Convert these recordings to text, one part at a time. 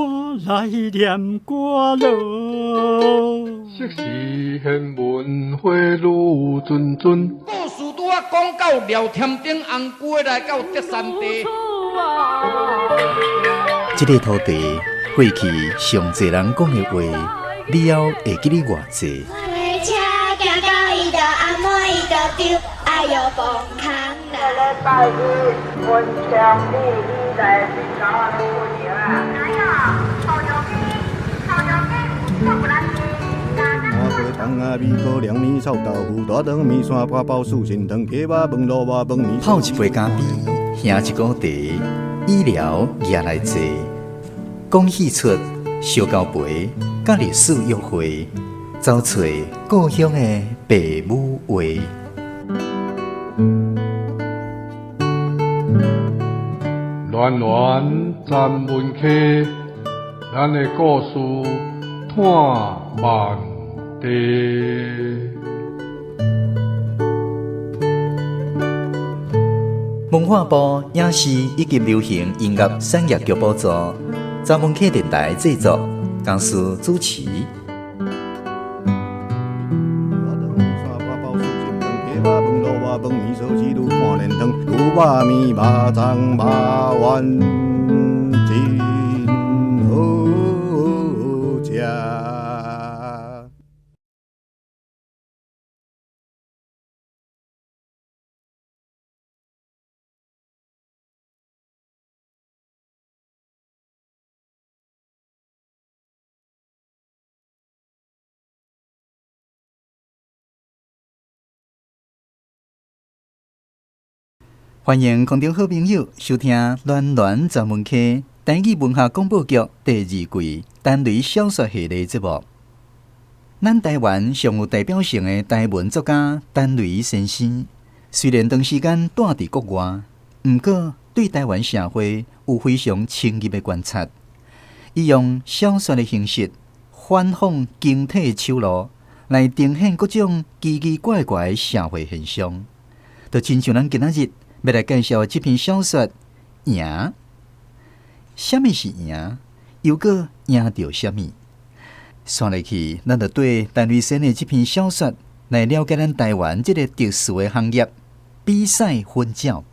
我来念歌咯。昔时贤文花女谆谆，故事拄啊讲到廖添丁红龟来到德山地。这个土地过去上侪人讲的话，你还会记得偌济？车行到伊就暗暝伊就丢，哎哟崩空啦！礼拜日温强你来去搞啊过年啊！哪有？好牛逼，好牛逼，我不来去。麻粿汤啊，米糕、凉面、臭豆腐、大肠面线、花包素心汤、鸡肉饭、萝卜饭、面。泡一杯咖啡，兄一锅茶，医疗也来坐。讲戏出烧交陪，甲历史约会，找找故乡的爸母话。暖暖站门客，咱的故事探万地。文化部影视以及流行音乐产业局补助，查门客电台制作，公司主持。饭面烧鸡肚看连汤，牛肉面、肉粽、肉丸真好食。欢迎空中好朋友收听《暖暖专门客》台语文化广播局第二季单类小说系列节目。咱台湾上有代表性的台文作家单类先生，虽然长时间住伫国外，毋过对台湾社会有非常深入的观察。伊用小说的形式反讽经体丑陋，来呈现各种奇奇怪怪的社会现象。就亲像咱今仔日要来介绍这篇小说《赢》。什么是赢？又个赢着什么？算来去，咱就对陈瑞生的这篇小说来了解咱台湾这个特殊的行业——比赛分教。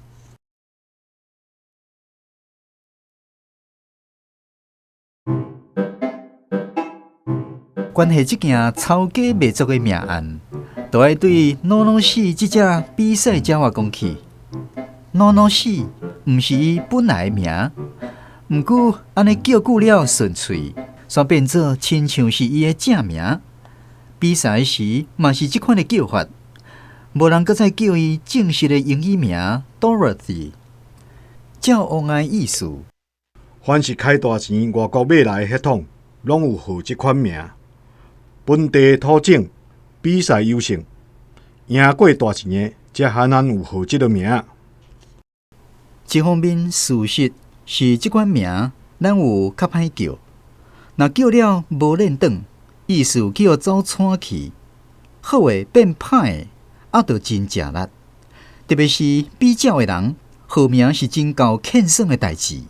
关系这件抄家卖作的命案，就要对诺诺西这只比赛鸟仔讲起。诺诺西毋是伊本来的名，毋过安尼叫久了顺嘴，煞变做亲像是伊的正名。比赛时嘛是即款的叫法，无人搁再叫伊正式的英语名 Dorothy。照王的意思，凡是开大钱外国买来的血统，拢有号即款名。本地土种比赛优胜，赢过大钱的，才罕罕有号即个名。一方面，事实是即款名咱有较歹叫，若叫了无练转，意思叫走窜去，好诶变歹诶，就真食力。特别是比较的人，号名是真够欠算诶代志。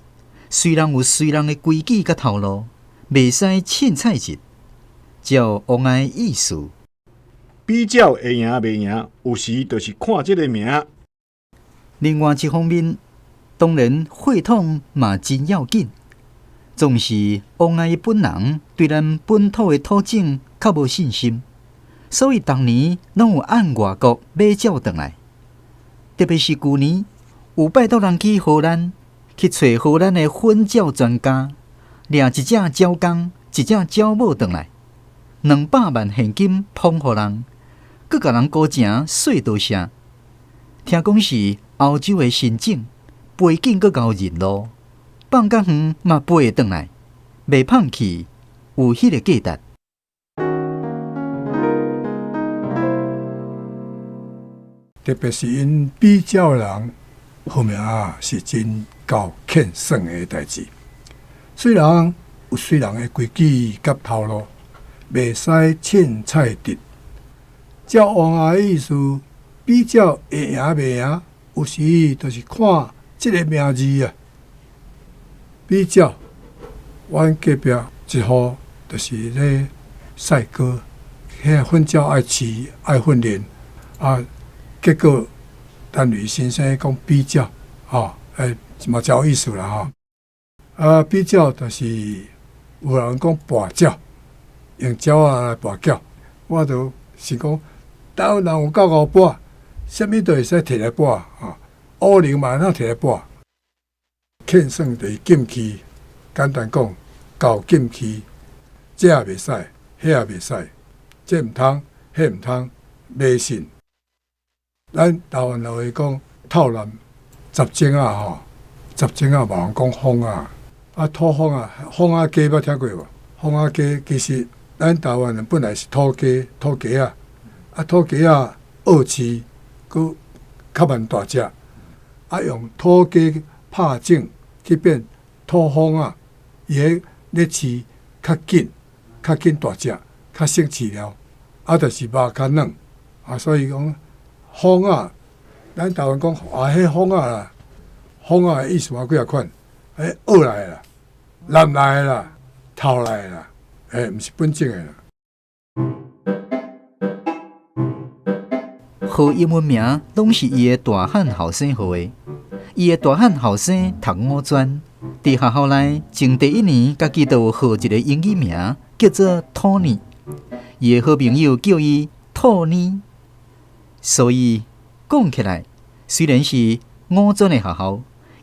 虽然有虽人诶规矩甲头路，袂使凊彩入。照王爱意思，比较会赢袂赢，有时就是看即个名。另外一方面，当然血统嘛真要紧。总是王爱本人对咱本土的土种较无信心，所以当年拢有按外国买鸟回来。特别是旧年有拜托人去荷兰去找荷兰的混鸟专家，掠一只鸟公，一只鸟母回来。200万现金捧予人，佮甲人高情说多声。听讲是欧洲的新种，飞紧佮高认路，放假远嘛飞会转来，袂放弃，有迄个价值。特别是因比较人后面是真够欠算的代志。虽然有虽人的规矩甲头路。袂使凊彩得，照王阿的意思，比较会赢袂赢，有时就是看即个名字啊。比较阮隔壁一户就是咧赛鸽，遐粉鸟爱饲爱训练啊，结果单位先生讲比较，嘛真有意思啦比较就是有人讲跋鸟，用鸟来跋鸟，我就是讲，台湾人有9把，啥物都会使摕来跋乌灵嘛通摕来跋。欠算就是禁区，简单讲，搞禁区，这也袂使，迄也袂使，这毋通，迄毋通，迷信。咱台湾话讲，透南十种十种嘛人讲风土风风鸡捌听过无？风鸡其实咱台湾人本来是土鸡土鸡土鸡脯饲，佮较慢大只，用土鸡拍种。去变土风伊个咧饲较紧大只，较省饲料，就是肉较软所以讲风咱台湾讲迄风啦，风的意思几啊款，学来啦，南来啦，头来啦，毋是本种的啦。好英文名拢是伊的大汉后生号的。伊的大汉后生读5专，伫学校内前第1年，家己就号一个英语名，叫做 Tony。伊的好朋友叫伊兔妮，所以讲起来，虽然是5专的学校，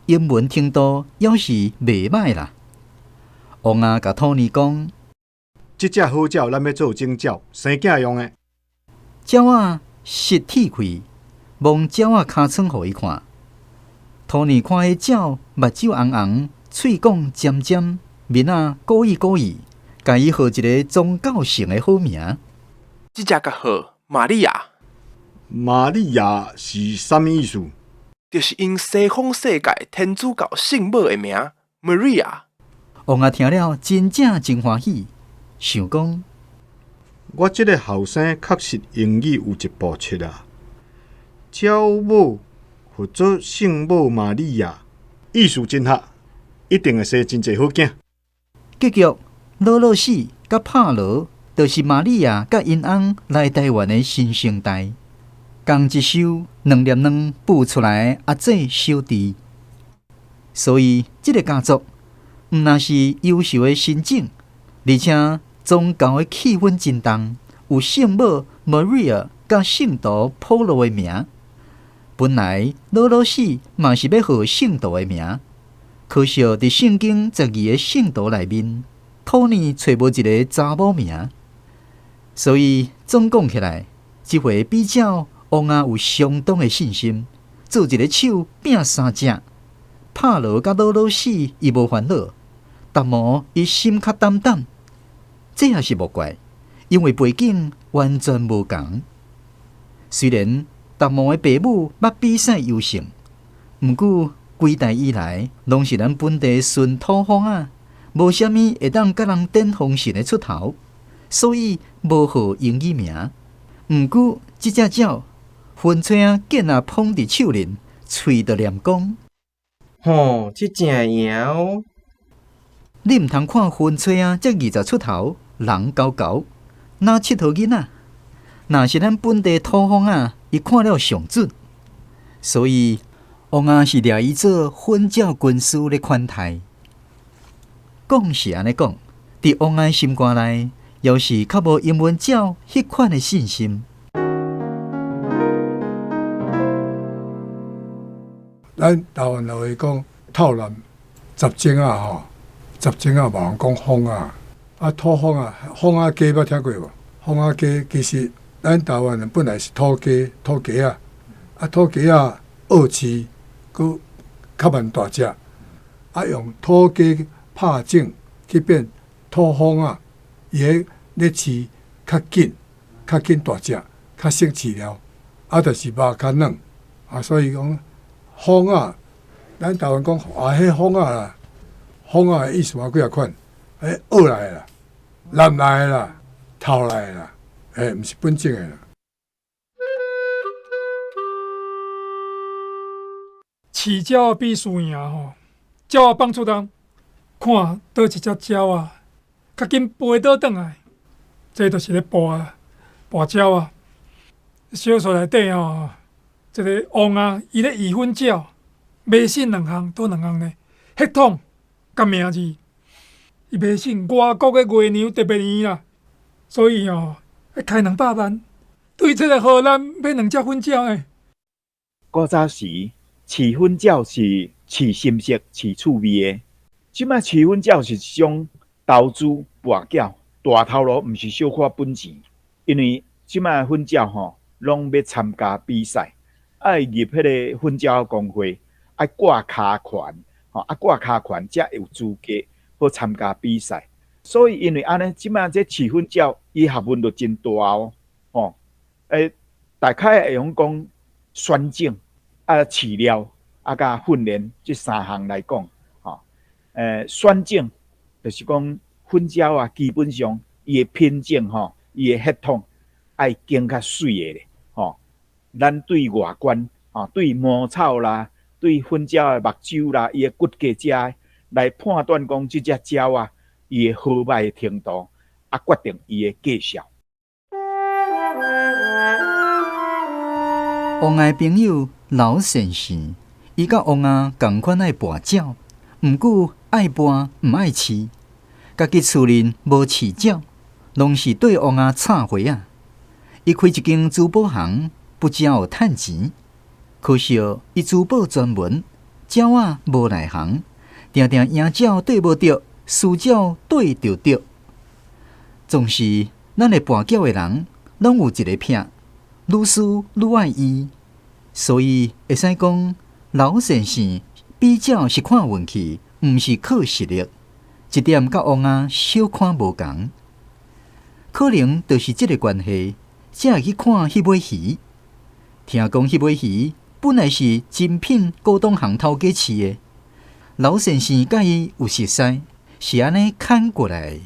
英文程度也是袂歹啦。王阿甲兔妮讲：，即只好鸟，咱要做种鸟，生囝用的。鸟仔实体开，望鸟仔尻川互伊看。兔妮看迄鸟，目睭红红，喙讲尖尖，面仔故意，甲伊号一个宗教性的好名。即只甲号玛利亚。玛利亚是啥物意思？就是因西方世界天主教圣母的名 Maria。王阿听了真欢喜，想讲：我即个后生确实英语有一步切鸟母。或做圣母玛利亚，意思真合，一定会生真侪好囝。结局老死甲帕罗，就是玛利亚甲因翁来台湾的新生代。共一收2粒卵孵出来阿姐小弟，所以这个家族毋但是优秀的新种，而且宗教的气氛真重，有圣母 Maria 甲圣徒保罗的名。本来老死嘛是要号圣徒的名，可惜伫圣经12个圣徒内面，兔妮找无一个查某名，所以总讲起来，这回比较王阿有相当的信心，做一个手拼3只。帕罗甲老死伊无烦恼，达摩伊心较淡淡，这也是无怪，因为背景完全无同。虽然达摩的爸母捌比赛优胜，毋过几代以来，拢是咱本地顺土风无啥物会当甲人顶风神的出头，所以无号英语名。毋过即只鸟，风吹见捧伫手里，喙就念讲：吼，这真赢哦！你毋通看风吹才20出头，人高高，哪佚佗囡仔？若是咱本地土风伊看了上准，所以王阿是掠伊做粉鸟军师咧款待。讲是安尼讲，伫王阿心肝内，要是较无英文鸟迄款的信心。咱台湾话讲，透南十种十种嘛人讲风土风风鸡捌听过无？风鸡其实。咱台湾人本来是土鸡土鸡土鸡脯饲，佮较慢大只，用土鸡拍种去变土风伊个咧饲较紧大只，较省饲料，就是肉较软所以讲风咱台湾讲迄风啦，风的意思几啊款，学来啦，南来啦，头来啦。毋是本种的啦。饲鸟比输赢鸟放出人，看倒一只鸟啊，较紧飞倒转来，这就是咧跋鸟啊。小说内底吼，一个王啊，伊咧移粪鸟，迷信两项，倒两项呢？血统甲名字，伊迷信外国的月娘特别圆啦，所以要开200万，对这个荷兰买2只粪鸟诶。古早时饲粉鸟是饲深色、饲趣味的，即摆饲粉鸟是一种投资跋筊，大头路毋是小可本钱，因为即摆粉鸟吼，拢要参加比赛，爱入迄个粉鸟公会，爱挂卡权，挂卡权才有资格好参加比赛。所以因为安尼，即摆这饲粉鸟伊学问就真大哦，大概会用讲选种。饲料甲训练这3项来讲，选种就是讲粉鸟啊，基本上伊的品种伊的血统爱经较水的咧，咱对外观对毛草啦，对粉鸟的目睭啦，伊的骨骼遮来判断讲这只鸟啊，伊的好歹的程度，决定伊的价值。王爱朋友老先生，伊甲王啊共款爱跋鸟，毋过爱跋毋爱饲，家己厝里无饲鸟，拢是对王啊插花啊。伊开一间珠宝行，不只有趁钱，可惜伊珠宝专门，鸟啊无内行，定定赢鸟对无着，输鸟对着着。总是咱的跋鸟的人，拢有一个癖。愈输愈爱伊，所以会使讲老先生比较是看运气，毋是靠实力。这点甲王啊小看无共，可能就是这个关系，才会去看迄尾鱼。听讲迄尾鱼本来是精品古董行头家饲的，老先生甲伊有熟识，是安尼牵过来。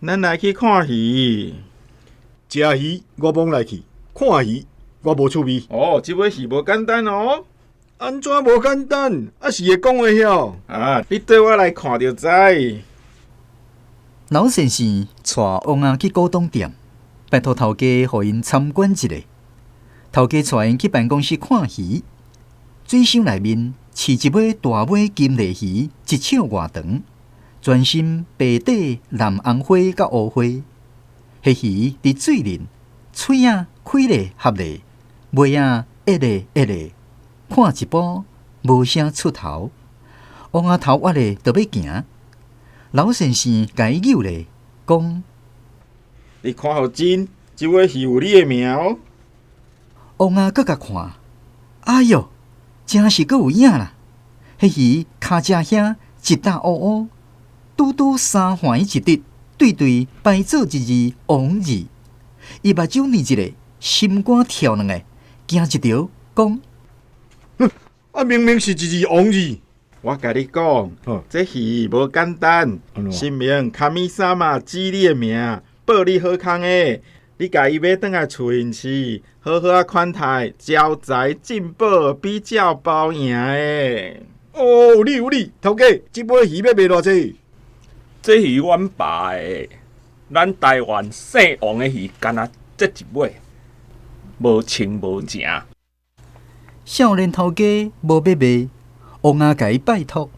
咱来去看鱼。食鱼我罔来去，看鱼我无趣味。哦，这尾鱼无简单哦。安怎无简单？是会讲会晓。你对我来看就知。老先生带王啊去古董店，拜托头家互因参观一下。头家带因去办公室看鱼，水箱内面饲一尾大尾金鲢鱼，1尺外长，全身白底蓝红花甲乌花。迄鱼伫水里，喙啊开咧合咧，尾啊压咧压咧，看一步无声出头。王啊头挖咧就要行，老先生甲伊扭咧，讲：你看好真，这尾鱼有你的名哦。王啊搁甲看，哎哟，真是阁有影啦！迄鱼骹正兄一搭乌乌，拄拄3环一直。对对摆做一字王字，伊目睭捏一个，心肝跳两个，惊一条，讲：明明是一字王字。我甲你讲，这鱼无简单，姓名卡米萨嘛指你的名，报你好康的。你甲伊买转来厝因饲，好好啊款待，招财进宝，比较包赢的。哦，有理，头家，这尾鱼要卖偌济？这鱼阮爸的，咱台湾姓王的鱼，干那这一尾，无清无正。少年头家无要卖，王啊甲伊拜托。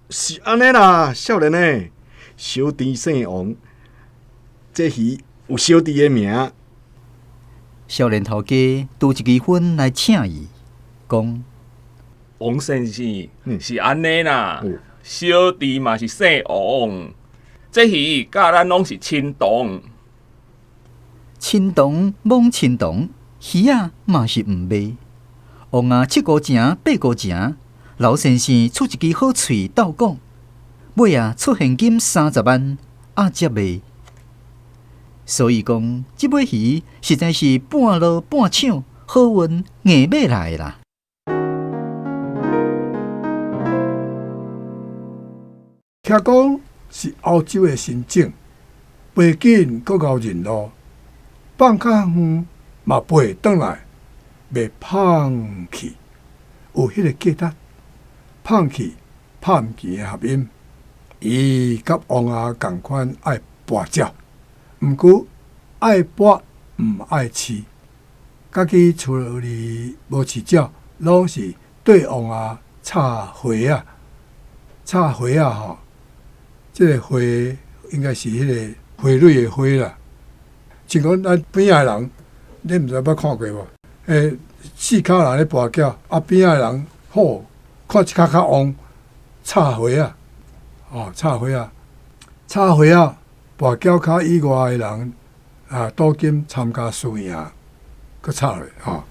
是安尼啦，少年诶，小弟姓王，这鱼有小弟的名。少年头家拄一支烟来请伊，讲：王先生是安尼啦。小弟嘛是姓王，这鱼甲咱拢是亲同。亲同罔亲同，鱼仔嘛是毋卖。王啊7块钱8块钱，老先生出一支好喙斗讲，尾啊出现金30万，才卖。所以讲，这尾鱼实在是半路半抢，好运硬买来啦。听讲是欧洲的新种，飞紧搁熬人路，放较远嘛飞转来，袂放弃。有迄个价值，放弃拍毋记的合音，伊甲王阿共款爱跋鸟，毋过爱跋毋爱饲。家己厝里无饲鸟，拢是对王阿插花啊，插花啊吼，即个花应该是迄个花蕊的花啦。像讲咱边仔人，你毋知捌看过无？四脚人咧跋筊，边仔人好看一脚较旺，插花啊，插花啊，插花啊，跋筊脚以外的人倒金参加输赢，佮插落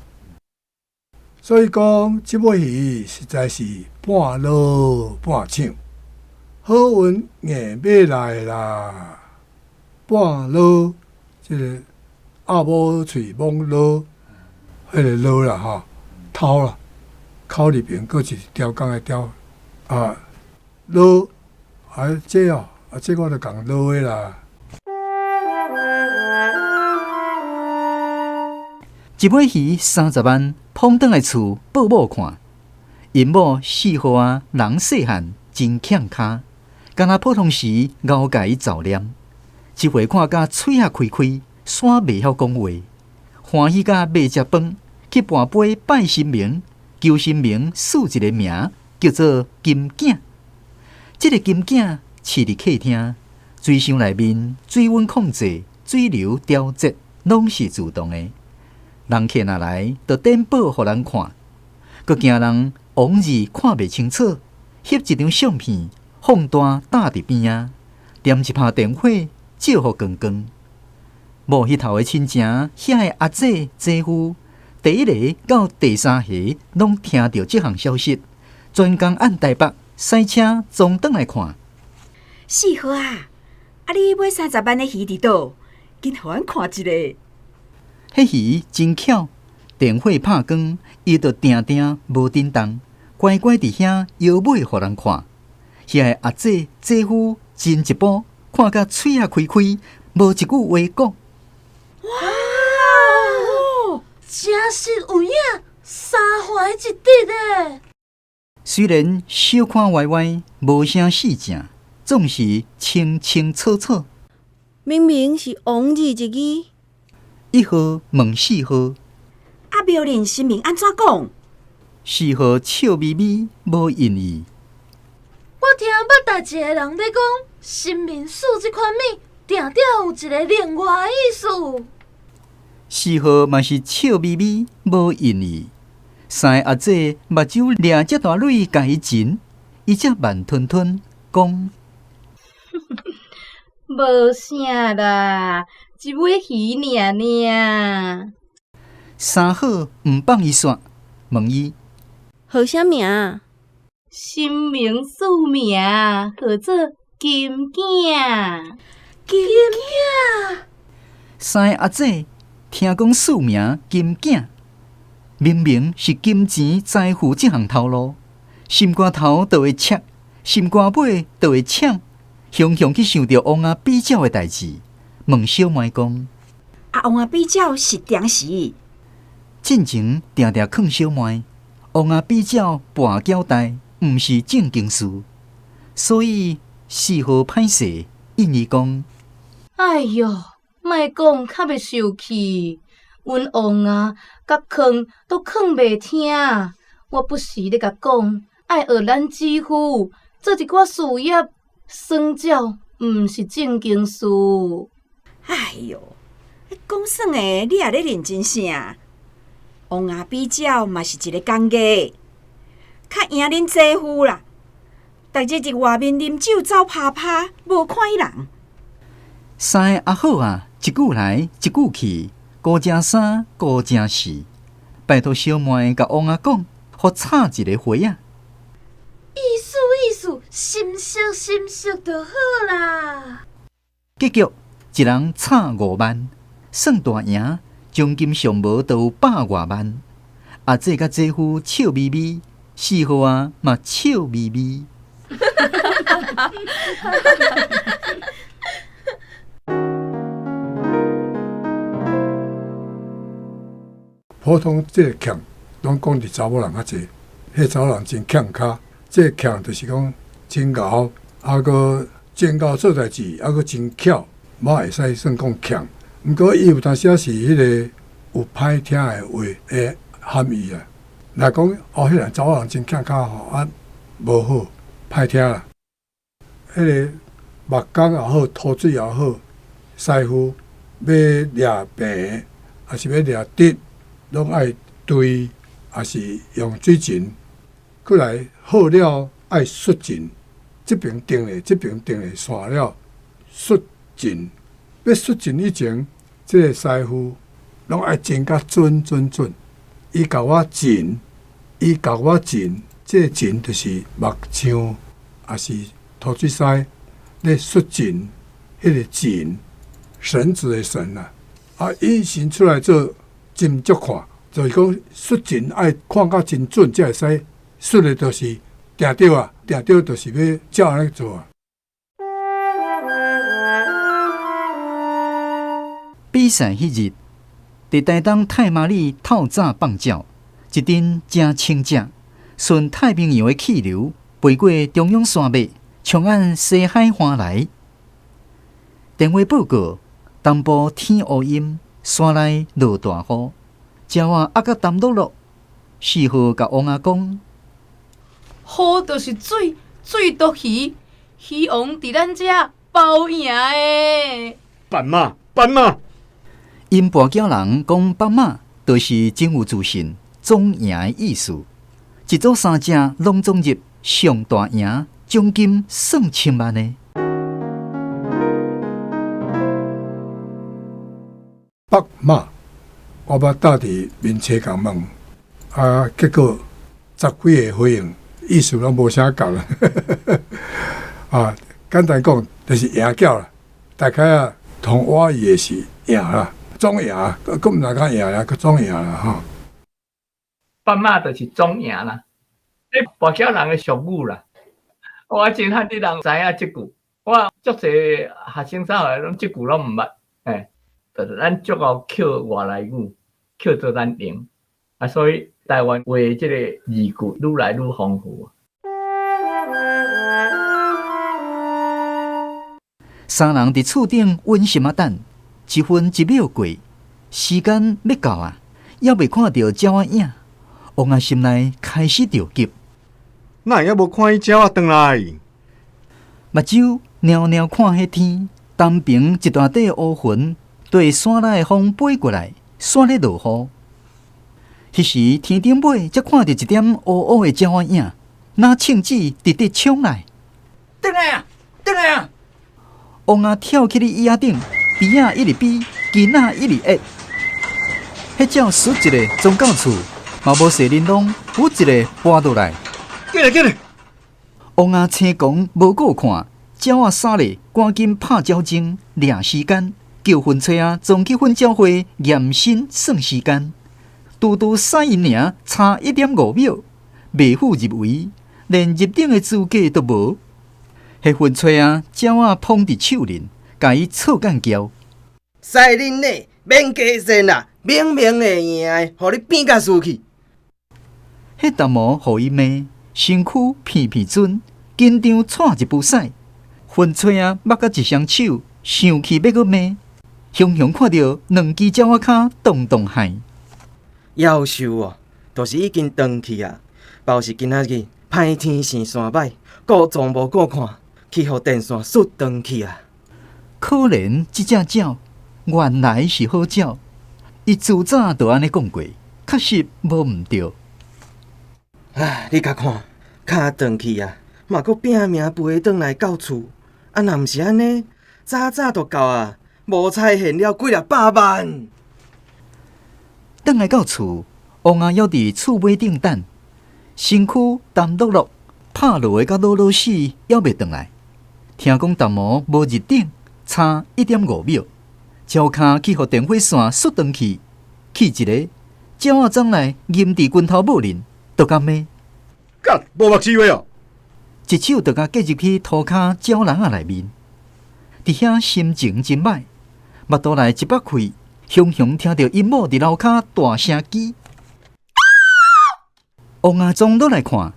所以讲，即尾鱼实在是半落半抢，好运硬要来啦！半落，即个鸭母喙摸落，迄个落啦头啦，口里边搁一条工的条落，这这我就讲落的啦。一尾鱼30万，捧转来厝报某看，因某4岁人细汉真欠卡，敢若普通时熬甲伊照念。一回看甲嘴开开，煞袂晓讲话，欢喜甲袂食饭，去盘杯拜神明，求神明赐一个名，叫做金囝。这个金囝饲伫客厅，水箱内面水温控制、水流调节，拢是自动的。人客若来，就点报互人看，佮惊人往日看袂清楚，翕一张相片，放大搭伫边仔，点一拍电火，照互光光。某迄头的亲情，遐的阿姐、姐夫，第一个到第三下，拢听到这项消息，专工按台北塞车总转来看。4岁你买30万的鱼伫倒？紧互阮看一个。迄鱼真巧，电火拍光，伊就定定无震动，乖乖伫遐摇尾互人看。遐个阿姐、姐夫真一步，看甲嘴开开，无一句话讲。哇！真是有影，3环一直的。虽然小看歪歪，无啥细正，总是清清楚楚。明明是往日一字。1号问4号，庙里神明安怎讲？4号笑眯眯，无印意。我听捌逐一个人咧讲，神明赐即款物，定定有一个另外的意思。4号嘛是笑眯眯，无印意。3个阿姐目睭掠遮大蕊，甲伊嗔，伊则慢吞吞讲：无啥啦。一尾鱼尔。3号毋放伊煞，问伊号啥名？神明赐名，号做金囝。金囝。 3个阿姐听讲赐名金囝，明明是金钱财富这项头路，心肝头就会切，心肝尾就会抢，雄雄去想着王阿比较的代志。问小妹讲：王阿比较是定时。进前定定劝小妹，王阿比较跋交代，毋是正经事，所以4号歹势，因伊讲：哎哟，莫讲较袂受气，阮王啊，甲劝都劝袂听。我不时咧甲讲，爱学咱姊夫做一寡事业，算账毋是正经事。哎哟，讲算的，你也咧认真啥？王阿比较嘛是一个工价，较赢恁姐夫啦。逐日伫外面啉酒走拍拍，无看伊人。3个阿好啊，一句来一句去，顾正3，顾正4。拜托小妹甲王阿讲，互插一个花啊！意思，心熟就好啦。结局一人插5万，算大赢，奖金上无都有100外万。阿姐甲姐夫笑眯眯，4号啊嘛笑眯眯。普通这个欠，拢讲伫查某人较济，迄查某人真欠卡，这强就是讲真贤，个真贤做代志，个真巧，无会使算讲强。毋过伊有当时是迄个有歹听的话的含义啊。来讲迄个查某人真强较好啊，无好歹听啦。迄个目光也好，吐水也好，师傅要掠病，还是要掠滴，拢爱对，还是用水钱。过来好了，爱率钱，这边定咧，这边定咧，散了率钱。要率钱以前，这个师傅拢爱真甲准。伊甲我钱，这个钱就是目睭，也是吐水腮咧率钱，迄个钱，绳子的绳啊。伊伸出来做真足看，就是讲率钱爱看甲真准，才会使率的，就是定着啊，定着就是要照安尼做啊。比赛迄日，伫台东太麻里透早放鸟，一阵正清静，顺太平洋的气流飞过中央山脉，冲按西海湾来。电话报告，东部天乌阴，山内落大雨，鸟仔压甲澹落。4号甲王阿讲，雨就是水，水夺鱼，鱼王伫咱遮包赢诶。斑马。因跋筊人讲斑马，就是真有自信，总赢的意思。一组3只拢总入上大赢，奖金算千万呢。北马，我捌搭伫面车共问，结果10几个回应，意思拢无啥共啦。简单讲，就是赢叫啦。大概同我也是赢啦。总赢，佫毋知讲赢啦，佫总赢啦吼。斑马就是总赢啦，这跋筊人的俗语啦。我真罕啲人知影即句，我足侪学生走来拢即句拢毋捌，就是咱足够扣外来语，扣做咱用，所以台湾话即个字句愈来愈丰富。3人伫厝顶温心啊等。1分1秒过，时间要到啊，还未看到鸟仔影，王阿心内开始着急。哪会还无看伊鸟仔转来？目睭裊裊看迄天，东边一大块乌云对山内的风飞过来，煞咧落雨。迄时天顶尾才看到一点乌乌的鸟仔影，那庆子直直冲来，转来啊！王阿跳起咧椅仔顶。鼻仔一直比，筋仔一直压。迄鸟输一个撞到厝，嘛无细玲珑，有一个搬倒来。紧来！王阿青公无顾看，鸟仔杀咧，赶紧拍鸟钟，掠时间，叫粉吹啊，撞去粉鸟花，验身算时间。拄3因尔，差1.5秒，未赴入围，连入顶的资格都无。迄粉吹啊，鸟仔捧伫手里。甲伊错干交，西恁呢，免加神啦，明明会赢的，互你变甲输去。迄淡毛互伊骂，身躯片片准，紧张喘一步屎，分吹啊，握甲一双手，生气要阁骂，雄雄看到2只鸟仔骹动动喊，夭寿哦，就是已经断去啊，包是今仔日歹天生山歹，顾撞无顾看，去互电线摔断去啊。可怜即只鸟，原来是好鸟。伊自早就安尼讲过，确实无毋对。唉，你甲看，骹断去啊，嘛阁拼命飞转来到厝。啊，若毋是安尼，早早就到啊，无彩现了几百万。转来到厝，王阿要伫厝尾顶等，身躯澹落落，拍落的甲老死，还袂转来。听讲淡毛无入顶。差1.5秒，鸟脚去互电火线摔断去，去一个鸟仔走来，淹伫拳头母林，就甲骂，干无目睭哦！一手就甲夹入去涂骹鸟笼仔内面。伫遐心情真歹，目肚内一擘开，雄雄听到因某伫楼骹大声叫，王阿忠倒来看，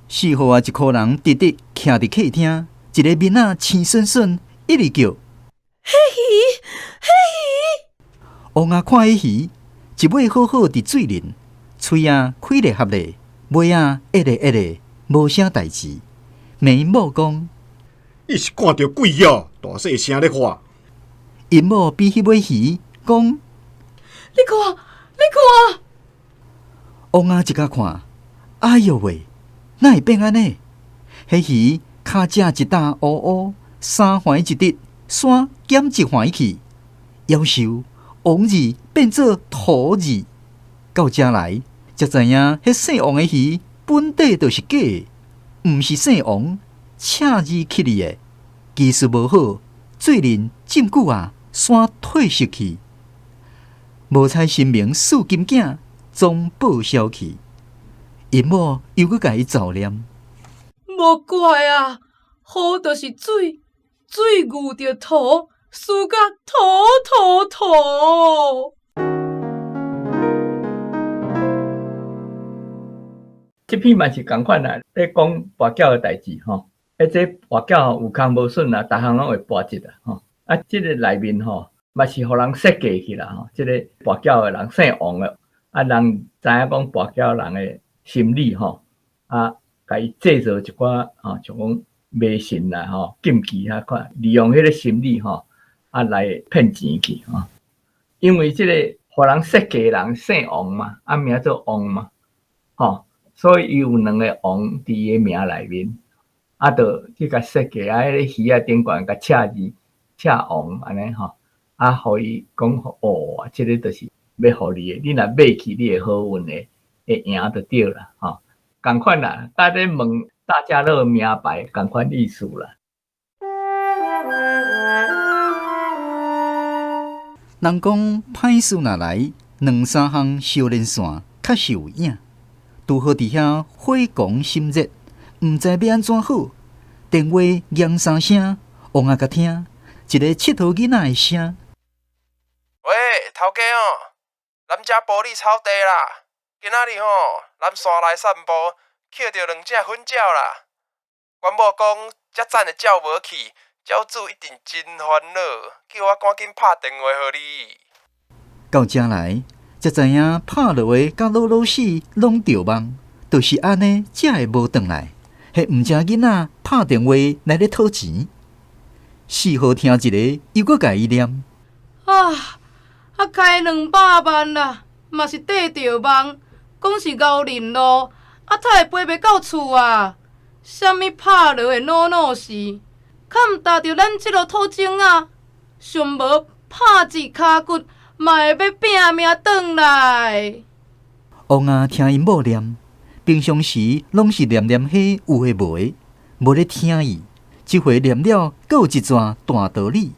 4号啊，一伙人直直徛伫客厅，一个面仔青顺顺，一直叫。迄鱼，迄鱼！王阿看迄鱼，一尾好好伫水面，喙啊开咧合咧，尾啊一咧一咧，无啥代志。问因某讲：伊是看到鬼啊，大细声咧喊。因某比迄尾鱼讲：你看，你看！王阿一甲看，哎哟喂，哪会变安尼？迄鱼骹只一搭乌乌，三环一直，山减一环去，夭寿王字变做土字。到遮来，才知影迄姓王的鱼本底就是假的，毋是姓王赤字起哩的。技术无好，水面浸久啊，山褪色去，无采神明四金镜，总报销去。因某又搁甲伊照念，无怪啊，雨就是水，水遇着土，输甲土。即篇嘛是共款啦，咧讲跋筊的代志吼。这跋筊有空无顺啊，逐项拢会跋一啦吼。啊，即个内面吼，嘛是互人设计去啦吼。即个跋筊的人姓王的，啊，人知影讲跋筊人的心理吼，啊，甲伊制造一寡吼，像讲迷信啦吼、禁忌啊款，利用迄个心理吼，啊来骗钱去吼。因为即个互人设计的人姓王嘛，啊名做王嘛，吼。所以伊有两个王伫伊个名内面，啊，着去甲设计啊，迄个鱼啊顶悬甲赤字赤王安尼吼，啊，互伊讲哦，即个就是要互你的，你若买去，你会好运的，会赢就对啦，吼，共款啦，大家问大家乐名牌，共款意思啦。人讲歹事若来，两三项修炼线确实有影。拄好伫遐火光心热，毋知要安怎好。电话响三声，王阿甲听一个佚佗囡仔的声。喂，头家哦，咱遮玻璃草地啦，今仔日吼，咱山内散步，捡着2只粉鸟啦。阮某讲，遮赞的鸟无去，鸟主一定真烦恼，叫我赶紧拍电话互你。到遮来。才知影拍落的甲老死拢着梦，就是安尼才会无转来。迄毋正囡仔拍电话来咧讨钱，4号听一个又搁甲伊念。开200万啦，嘛是缀着梦，讲是牛人路，才会飞袂到厝啊！啥物拍落的恼事，较毋踏着咱即落土种啊，上无拍一骹骨。嘛会要拼命转来。王阿听因某念，平常时拢是念迄有诶无诶，无咧听伊。即回念了，阁有一段大道理。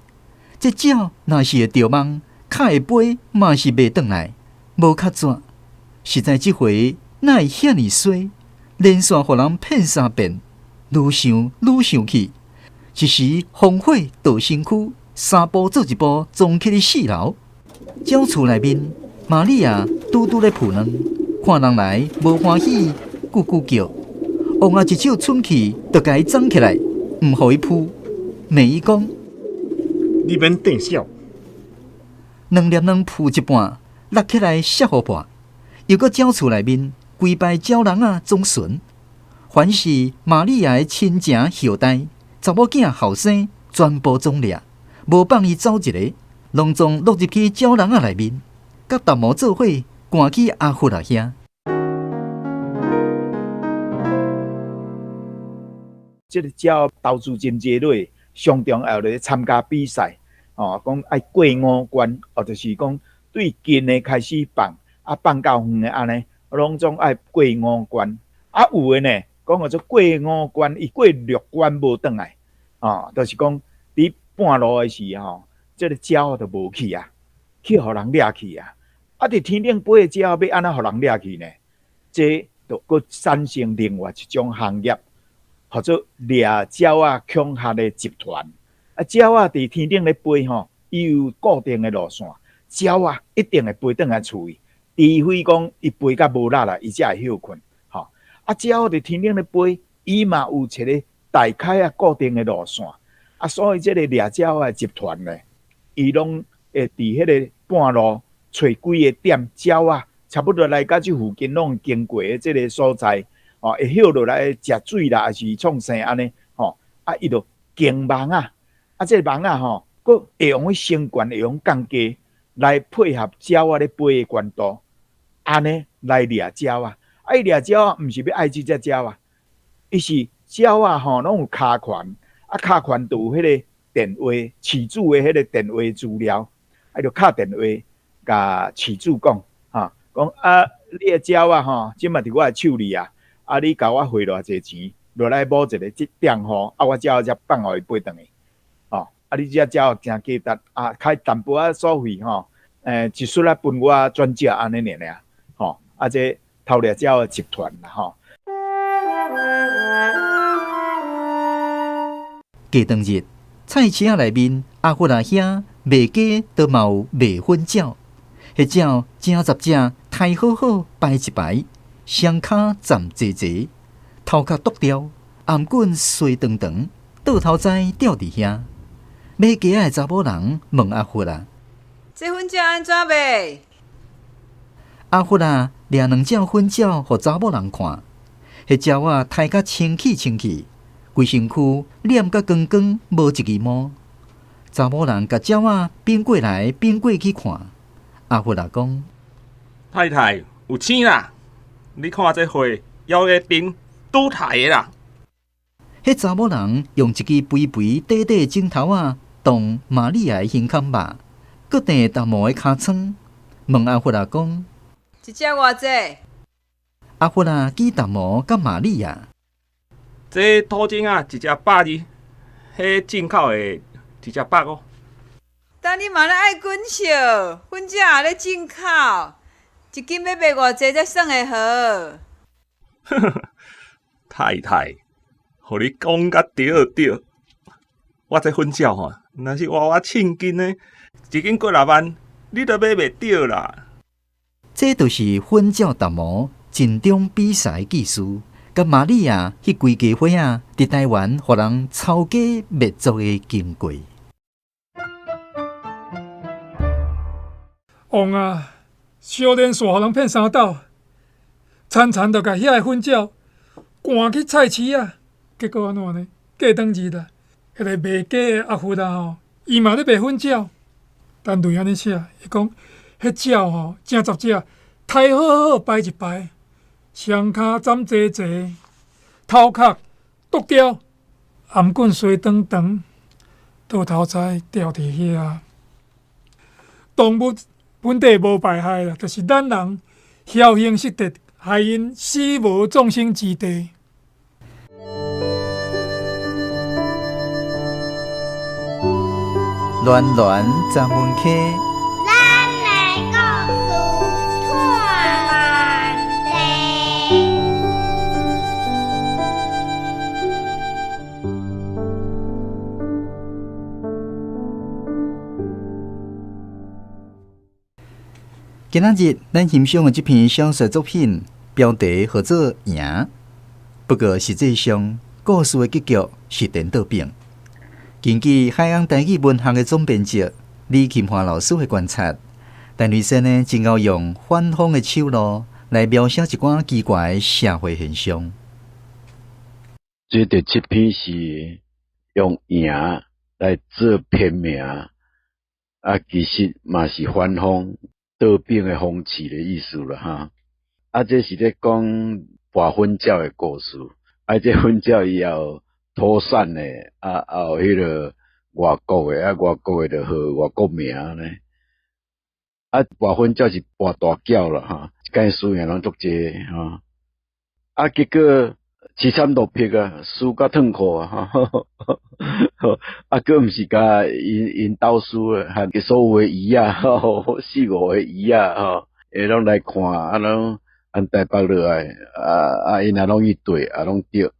这鸟若是会着梦，较会飞，嘛是袂转来，无较怎？实在即回哪会遐尼衰，连续互人骗3遍，愈想愈生气。一时烽火到身躯，3步做1步，撞起哩4楼。鸟厝内面，玛利亚拄咧扑卵，看人来无欢喜，咕咕叫。王阿一手寸气，就甲伊装起来，毋互伊扑。骂伊讲：你免顶笑。两粒卵扑一半，落起来摔互破。又搁鸟厝内面，规排鸟人啊总巡。凡是玛利亚的亲情后代、查某囝后生，全部总掠，无放伊走一个。拢总落入去鸟人仔内面，甲达摩做伙，赶去阿佛拉遐。这个鸟投资真热烈，上重要咧参加比赛，哦，讲爱过5关，或者是讲对近的开始放，放到远的安尼，拢总爱过5关。有的呢，讲叫做过5关，伊过6关无转来，就是讲伫半路的时候。这个鸟就无去啊，去互人掠去啊！伫天顶飞的鸟要安怎互人掠去呢？这就佫产生另外一种行业，叫做掠鸟恐吓的集团。鸟伫天顶咧飞吼，伊有固定的路线，鸟一定会飞转来厝里，除非讲伊飞甲无力啦，伊才会休困。啊，鸟伫天顶咧飞，伊嘛有一个大概啊固定的路线，啊，所以即个掠鸟啊集团咧，伊拢会伫迄个半路找几个点鸟啊，差不多来到即附近拢经过的即个所在，哦，会晓落来食水啦，还是创啥安尼，吼，啊，伊就经网啊，啊，即个网啊吼，佫会用去升悬，会用降低来配合鸟啊咧飞的悬度，安尼来掠鸟啊。啊，伊掠鸟啊，毋是要爱即只鸟啊，伊是鸟啊吼，拢有尻环，啊尻环就有迄个电话，饲主的迄个电话资料，啊就敲电话甲饲主讲，哈，讲啊，你的鸟啊吼，即嘛伫我的手里啊，啊你甲我汇偌济钱，落来补一个电号，啊我鸟才放互伊飞转去，哦，啊你只鸟诚价值，啊开淡薄仔所费吼，一束啊分我转借安尼尔，吼，啊这。偷猎鸟的集团啦，吼。过当日，菜市仔内面阿佛阿兄卖鸡都嘛有卖粉鸟，迄鸟正十只，刣好好排一排，双骹站齐齐，头壳剁掉，颔棍垂长长，倒头栽吊伫遐。买鸡仔的查某人问阿佛啊：这粉鸟安怎卖？阿佛啊！掠两只粉鸟，互查某人看。迄鸟啊，刣甲清气，规身躯染甲光光，无一字毛。查某人甲鸟啊变过来变过去看。阿佛啊讲：太太有青啦！你看这花腰个顶拄太个啦。迄查某人用一支肥肥短短的镜头啊，当玛利亚的胸坎肉，搁订达毛的尻川，问阿佛啊讲。一只偌济？阿佛啊，记达摩甲玛利亚。这土精啊，一只100二，迄进口的一只100。但你嘛咧爱滚笑，粉鸟也咧进口，一斤要卖偌济才算会好？太太，互你讲甲对。我这粉鸟吼，若是活称斤的，一斤过6万，你都买袂着啦。这就是粉鸟达摩真中比赛技术，甲玛利亚迄规家伙啊，伫台湾互人抄家灭族的经过。王啊，小连续互人骗3斗，惨就甲遐个粉鸟赶去菜市啊，结果安怎呢？过当日啦，迄个卖鸡的阿佛啊吼，伊嘛咧卖粉鸟，但对安尼写，伊讲。迄鸟吼，正10只，刣好好排一排，双骹站齐齐，头壳剁掉，颔棍垂长长，倒头栽吊伫遐。动物本地无败害啦，就是咱人僥幸失德，害因死无葬身之地。暖暖十门溪。今仔日咱欣赏的这篇小说作品，标题叫做《赢》，不过实际上故事的结局是颠倒变。根据海洋台语文学的总编辑李金华老师的观察，陈瑞生呢，真够用反讽的手路来描写一寡奇怪的社会现象。这第7篇是用赢来做片名，其实嘛是反讽倒变的风气的意思啦哈。这是咧讲跋粉鸟的故事。这粉鸟伊也有土产的，也有迄个外国的，外国的就号外国名咧。跋粉鸟是跋大鸟啦哈，间输赢人足济哈。结果凄惨落魄啊，输甲痛苦啊佫毋是甲因斗输啊，含所有的姨啊，4-5个姨啊拢来看，拢按台北落来，因也拢去对，也拢对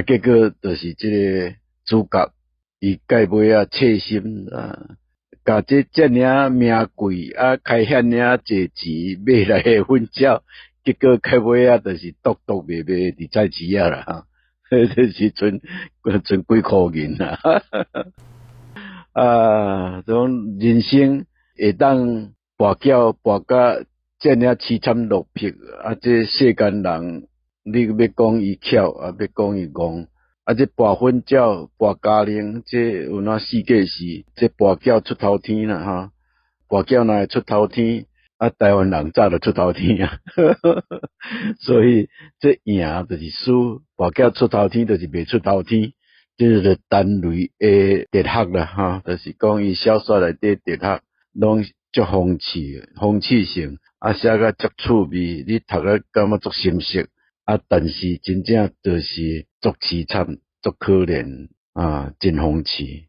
结果就是这个主角，伊到尾切心甲这尔名贵，开遐尔济钱买来的粉鸟，结果开尾啊，就是笃笃卖卖伫菜市啊啦，迄时阵几箍银啦。啊，种人生会当跋筊跋甲这样凄惨落魄，啊，这世间人，你要讲伊巧，啊，要讲伊戆，啊，这跋婚鸟、跋家庭，这有哪世界是，这跋筊出头天啦哈，跋筊若会出头天，啊，台湾人早就出头天啊，所以这赢就是输，跋筊出头天就是袂出头天。这就是单类的哲学啦，哈，就是讲伊小说内底哲学，拢足风趣性，啊，写甲足趣味，你读了感觉足深刻，啊，但是真正就是足凄惨、足可怜啊，真风趣。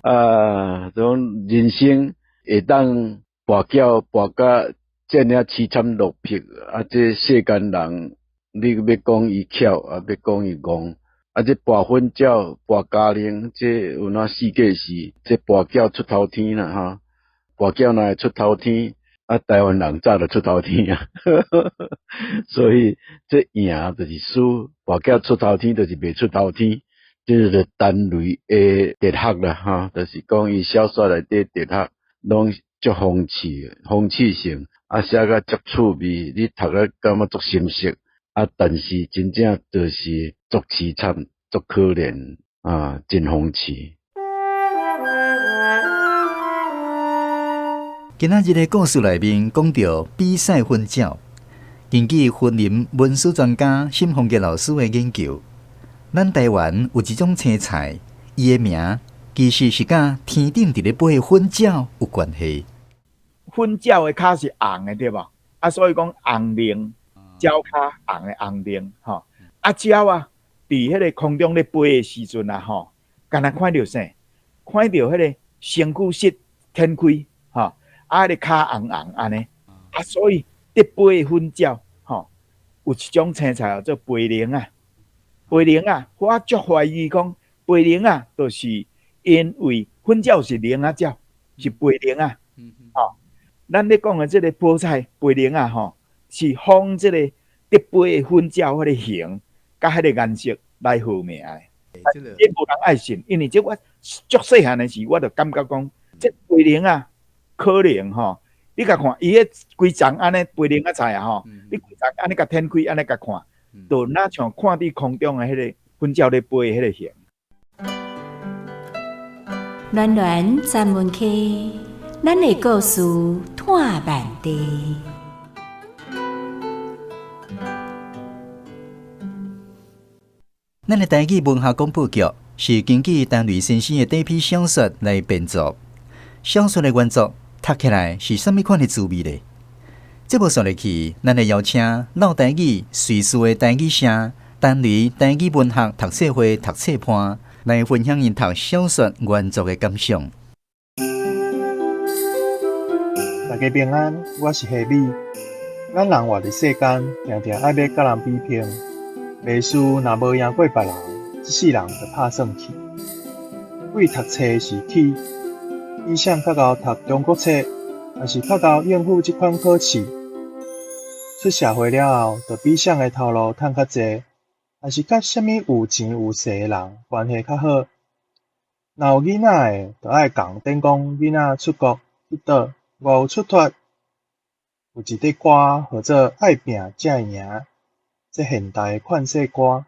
啊，种人生会当跋筊跋甲这样凄惨落魄，啊，这世间人，你要讲伊巧，啊，要讲伊戆。啊，这跋婚鸟、跋家庭，这有哪世界是？这跋筊出头天啦哈，跋筊若会出头天，啊，台湾人早就出头天啊，所以这赢就是输，跋筊出头天就是袂出头天，这就是单类的哲学啦哈，就是讲伊小说内底哲学，拢足风趣性，啊，写甲足趣味，你读了感觉足深刻。啊，但是真正就是足凄惨、足可怜啊，真风趣。今仔日的故事内面讲到比赛婚鸟，根据婚姻文史专家沈宏杰老师的研究，咱台湾有一种青菜，伊的名其实是甲天顶伫咧飞婚鸟有关系。婚鸟的脚是红的，对吧？啊，所以讲红面。鸟脚红的红翎，吼，啊鸟啊，伫迄个空中咧飞的时阵啊，吼，敢若看到啥？看到迄个身躯室天开，吼，啊，咧脚红红安尼，啊，所以咧飞的婚鸟，吼，有一种青菜叫做飞灵啊，飞灵啊，我足怀疑讲飞灵啊，就是因为婚鸟是灵啊鸟，是飞灵啊，吼，咱咧讲的即个菠菜飞灵啊，吼。是仿即个蝶飞的婚鸟迄个形，甲迄个颜色来号名的。这无人爱信，因为这我足细汉的时，我就感觉讲，这飞灵啊，可能吼，你甲看伊迄规丛安尼飞灵啊菜啊吼，你规丛安尼甲天开安尼甲看，就哪像看伫空中的迄个婚鸟咧飞的迄个形。暖暖咱门溪，咱的故事探万地。咱的台语文学广播剧是根据陈雷先生的第一篇小说来编作。小说的原作读起来是甚物款的滋味呢？这部说落去，咱会邀请老台语随时的台语社陈雷台语文学读册会读册班来分享因读小说原作的感想。大家平安，我是夏米。咱人活伫世间，定定爱要甲人比拼。袂输若无赢过别人，一世人就拍算去。为读册是起，你想较贤读中国册，还是较贤应付这款考试？出社会了后，就比谁的头路趁较济，还是甲什物有钱有势的人关系较好？若有囡仔的，就爱共等讲囡仔出国去倒，我有出脱。有一块歌叫做“爱拼才会赢”。这现代款式歌，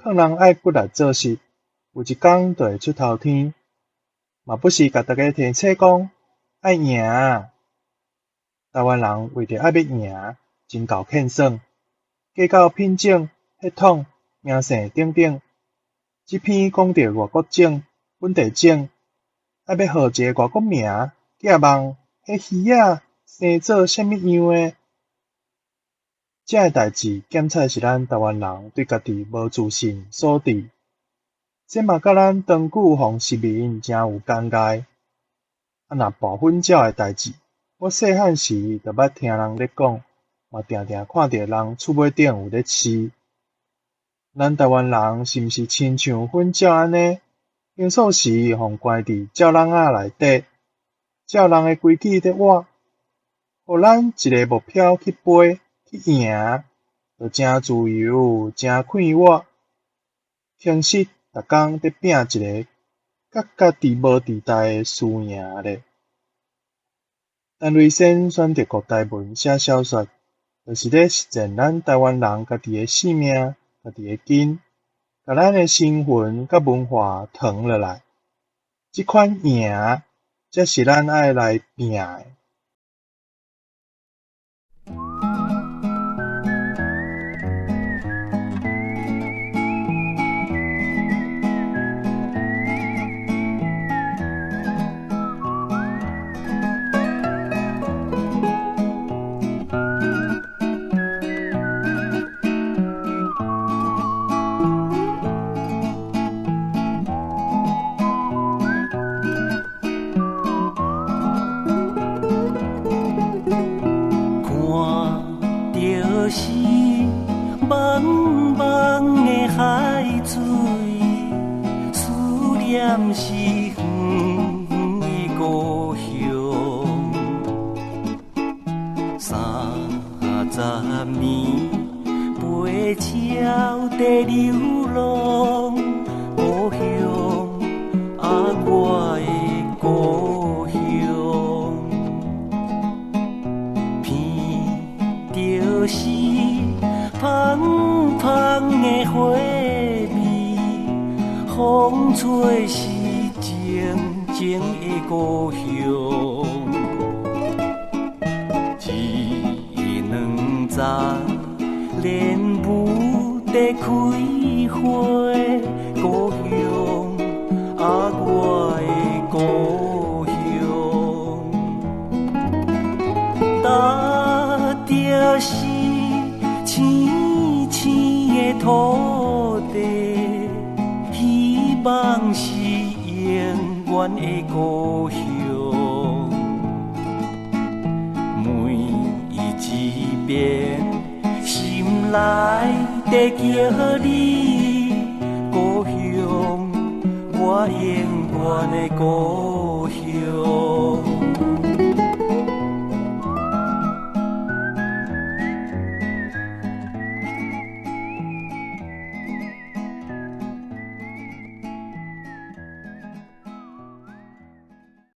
劝人爱骨力做事，有一天就会出头天。嘛不是甲大家提醒讲爱赢。台湾人为着爱要赢，真够欠算，计较品种、血统、名姓等等。这篇讲到外国种、本地种，爱要号一个外国名，寄望迄鱼仔生做啥物样的？这个代志，检测是咱台湾人对家己无自信所致。这嘛甲咱长久奉失眠真有关系。啊，若跋婚鸟的代志，我细汉时就捌听人咧讲，嘛定定看到人厝尾顶有咧饲。咱台湾人是毋是亲像婚鸟安尼？平素时互关伫鸟笼仔内底，鸟笼的规矩咧活，互咱一个目标去飞。去赢，就真自由，真快活。其实，逐工伫拼一个甲家己无地带的输赢咧。陈瑞生选择国台文写小说，就是咧实践咱台湾人家己的性命、家己的根，甲咱的身份甲文化藏落来。即款赢，才是咱爱来拼的。是远远的故乡，30年陪鸟在流浪，故乡啊，我的故乡，闻着是香香的花味，风吹是静静的故乡，一两丛莲雾在开花，故乡啊，我的故乡，踏着是青青的土地，希望是永远的故乡，每一遍心内在叫你，故乡，我永远的故乡。